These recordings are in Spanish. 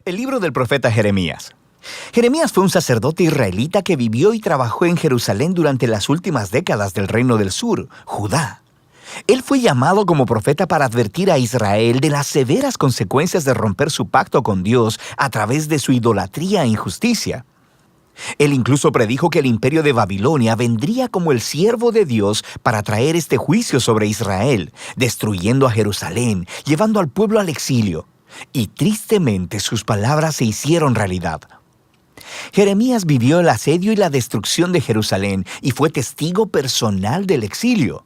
El libro del profeta Jeremías. Jeremías fue un sacerdote israelita que vivió y trabajó en Jerusalén durante las últimas décadas del Reino del Sur, Judá. Él fue llamado como profeta para advertir a Israel de las severas consecuencias de romper su pacto con Dios a través de su idolatría e injusticia. Él incluso predijo que el imperio de Babilonia vendría como el siervo de Dios para traer este juicio sobre Israel, destruyendo a Jerusalén, llevando al pueblo al exilio. Y tristemente sus palabras se hicieron realidad. Jeremías vivió el asedio y la destrucción de Jerusalén y fue testigo personal del exilio.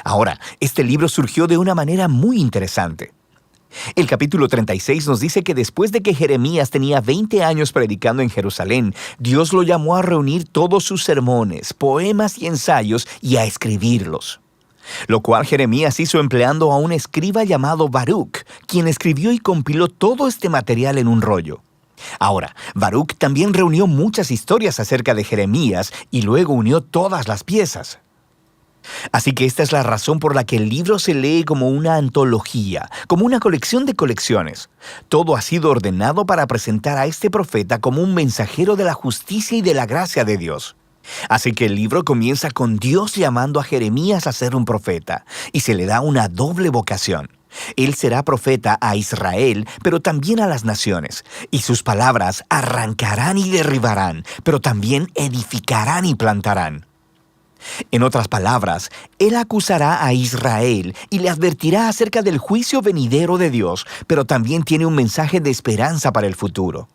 Ahora, este libro surgió de una manera muy interesante. El capítulo 36 nos dice que después de que Jeremías tenía 20 años predicando en Jerusalén, Dios lo llamó a reunir todos sus sermones, poemas y ensayos y a escribirlos. Lo cual Jeremías hizo empleando a un escriba llamado Baruch, quien escribió y compiló todo este material en un rollo. Ahora, Baruch también reunió muchas historias acerca de Jeremías y luego unió todas las piezas. Así que esta es la razón por la que el libro se lee como una antología, como una colección de colecciones. Todo ha sido ordenado para presentar a este profeta como un mensajero de la justicia y de la gracia de Dios. Así que el libro comienza con Dios llamando a Jeremías a ser un profeta, y se le da una doble vocación. Él será profeta a Israel, pero también a las naciones, y sus palabras arrancarán y derribarán, pero también edificarán y plantarán. En otras palabras, él acusará a Israel y le advertirá acerca del juicio venidero de Dios, pero también tiene un mensaje de esperanza para el futuro.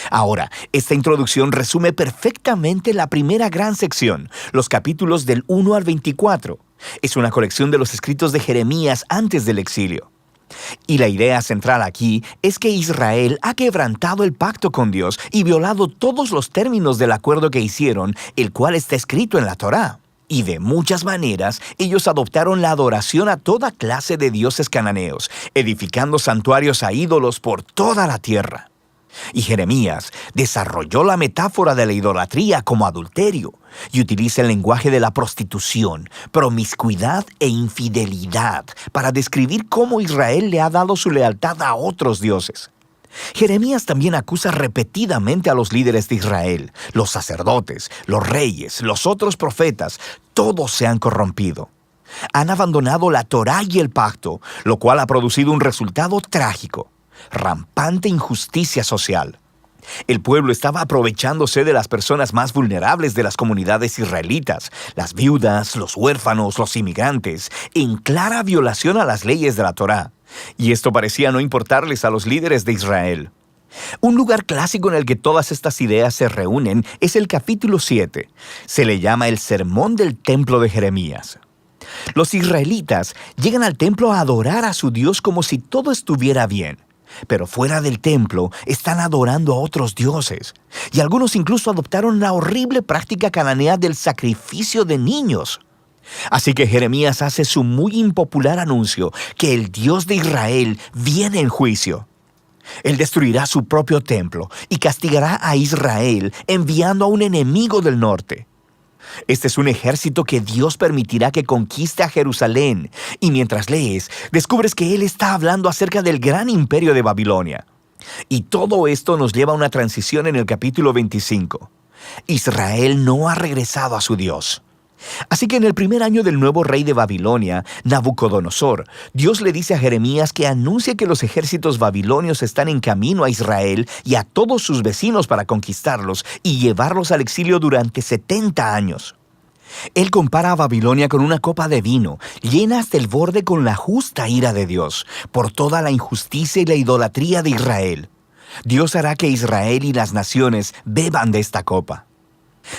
Ahora, esta introducción resume perfectamente la primera gran sección, los capítulos del 1 al 24. Es una colección de los escritos de Jeremías antes del exilio. Y la idea central aquí es que Israel ha quebrantado el pacto con Dios y violado todos los términos del acuerdo que hicieron, el cual está escrito en la Torá. Y de muchas maneras, ellos adoptaron la adoración a toda clase de dioses cananeos, edificando santuarios a ídolos por toda la tierra. Y Jeremías desarrolló la metáfora de la idolatría como adulterio y utiliza el lenguaje de la prostitución, promiscuidad e infidelidad para describir cómo Israel le ha dado su lealtad a otros dioses. Jeremías también acusa repetidamente a los líderes de Israel, los sacerdotes, los reyes, los otros profetas, todos se han corrompido. Han abandonado la Torá y el pacto, lo cual ha producido un resultado trágico: rampante injusticia social. El pueblo estaba aprovechándose de las personas más vulnerables de las comunidades israelitas, las viudas, los huérfanos, los inmigrantes, en clara violación a las leyes de la Torá. Y esto parecía no importarles a los líderes de Israel. Un lugar clásico en el que todas estas ideas se reúnen es el capítulo 7. Se le llama el Sermón del Templo de Jeremías. Los israelitas llegan al templo a adorar a su Dios como si todo estuviera bien. Pero fuera del templo están adorando a otros dioses. Y algunos incluso adoptaron la horrible práctica cananea del sacrificio de niños. Así que Jeremías hace su muy impopular anuncio que el Dios de Israel viene en juicio. Él destruirá su propio templo y castigará a Israel enviando a un enemigo del norte. Este es un ejército que Dios permitirá que conquiste a Jerusalén, y mientras lees, descubres que Él está hablando acerca del gran imperio de Babilonia. Y todo esto nos lleva a una transición en el capítulo 25. Israel no ha regresado a su Dios. Así que en el primer año del nuevo rey de Babilonia, Nabucodonosor, Dios le dice a Jeremías que anuncie que los ejércitos babilonios están en camino a Israel y a todos sus vecinos para conquistarlos y llevarlos al exilio durante 70 años. Él compara a Babilonia con una copa de vino, llena hasta el borde con la justa ira de Dios, por toda la injusticia y la idolatría de Israel. Dios hará que Israel y las naciones beban de esta copa.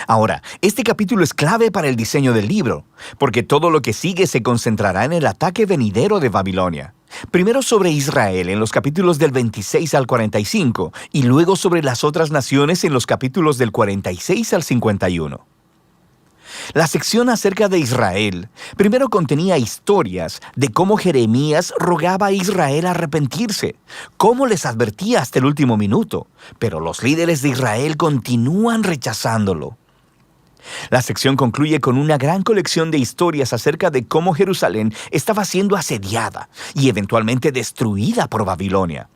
Ahora, este capítulo es clave para el diseño del libro, porque todo lo que sigue se concentrará en el ataque venidero de Babilonia. Primero sobre Israel en los capítulos del 26 al 45, y luego sobre las otras naciones en los capítulos del 46 al 51. La sección acerca de Israel primero contenía historias de cómo Jeremías rogaba a Israel arrepentirse, cómo les advertía hasta el último minuto, pero los líderes de Israel continúan rechazándolo. La sección concluye con una gran colección de historias acerca de cómo Jerusalén estaba siendo asediada y eventualmente destruida por Babilonia.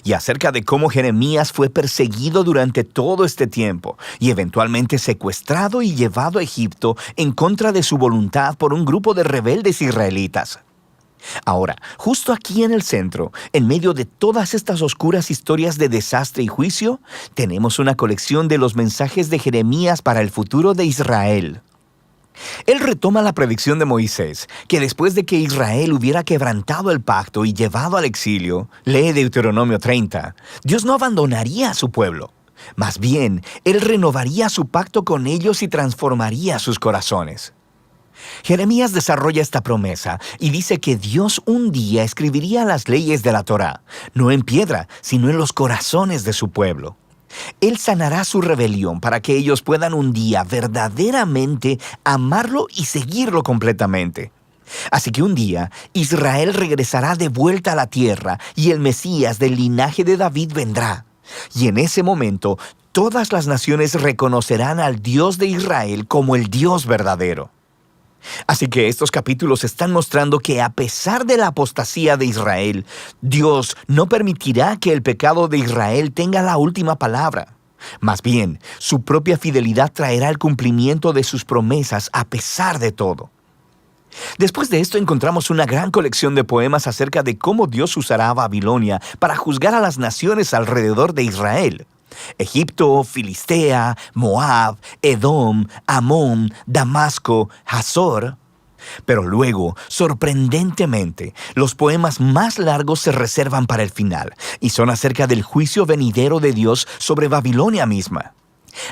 y acerca de cómo Jeremías fue perseguido durante todo este tiempo y eventualmente secuestrado y llevado a Egipto en contra de su voluntad por un grupo de rebeldes israelitas. Ahora, justo aquí en el centro, en medio de todas estas oscuras historias de desastre y juicio, tenemos una colección de los mensajes de Jeremías para el futuro de Israel. Él retoma la predicción de Moisés, que después de que Israel hubiera quebrantado el pacto y llevado al exilio, lee Deuteronomio 30, Dios no abandonaría a su pueblo. Más bien, Él renovaría su pacto con ellos y transformaría sus corazones. Jeremías desarrolla esta promesa y dice que Dios un día escribiría las leyes de la Torá, no en piedra, sino en los corazones de su pueblo. Él sanará su rebelión para que ellos puedan un día verdaderamente amarlo y seguirlo completamente. Así que un día Israel regresará de vuelta a la tierra y el Mesías del linaje de David vendrá. Y en ese momento todas las naciones reconocerán al Dios de Israel como el Dios verdadero. Así que estos capítulos están mostrando que a pesar de la apostasía de Israel, Dios no permitirá que el pecado de Israel tenga la última palabra. Más bien, su propia fidelidad traerá el cumplimiento de sus promesas a pesar de todo. Después de esto encontramos una gran colección de poemas acerca de cómo Dios usará a Babilonia para juzgar a las naciones alrededor de Israel. Egipto, Filistea, Moab, Edom, Amón, Damasco, Hazor. Pero luego, sorprendentemente, los poemas más largos se reservan para el final y son acerca del juicio venidero de Dios sobre Babilonia misma.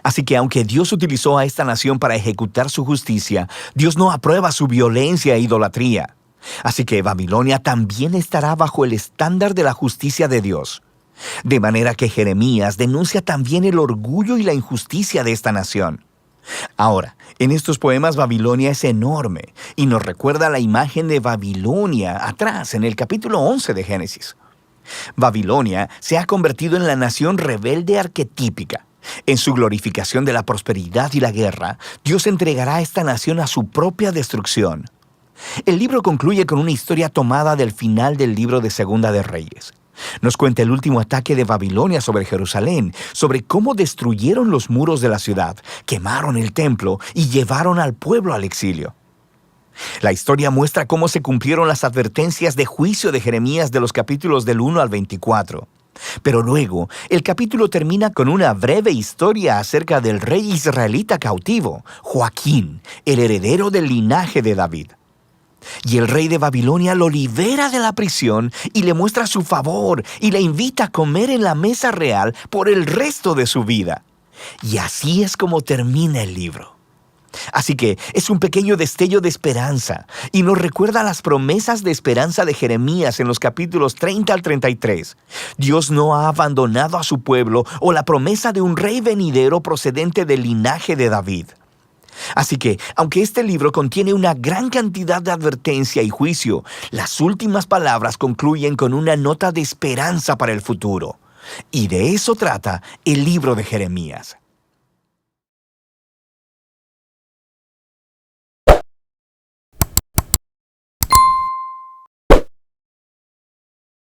Así que aunque Dios utilizó a esta nación para ejecutar su justicia, Dios no aprueba su violencia e idolatría. Así que Babilonia también estará bajo el estándar de la justicia de Dios. De manera que Jeremías denuncia también el orgullo y la injusticia de esta nación. Ahora, en estos poemas Babilonia es enorme y nos recuerda la imagen de Babilonia atrás en el capítulo 11 de Génesis. Babilonia se ha convertido en la nación rebelde arquetípica. En su glorificación de la prosperidad y la guerra, Dios entregará a esta nación a su propia destrucción. El libro concluye con una historia tomada del final del libro de Segunda de Reyes. Nos cuenta el último ataque de Babilonia sobre Jerusalén, sobre cómo destruyeron los muros de la ciudad, quemaron el templo y llevaron al pueblo al exilio. La historia muestra cómo se cumplieron las advertencias de juicio de Jeremías de los capítulos del 1 al 24. Pero luego, el capítulo termina con una breve historia acerca del rey israelita cautivo, Joaquín, el heredero del linaje de David. Y el rey de Babilonia lo libera de la prisión y le muestra su favor y le invita a comer en la mesa real por el resto de su vida. Y así es como termina el libro. Así que es un pequeño destello de esperanza y nos recuerda las promesas de esperanza de Jeremías en los capítulos 30 al 33. Dios no ha abandonado a su pueblo o la promesa de un rey venidero procedente del linaje de David. Así que, aunque este libro contiene una gran cantidad de advertencia y juicio, las últimas palabras concluyen con una nota de esperanza para el futuro. Y de eso trata el libro de Jeremías.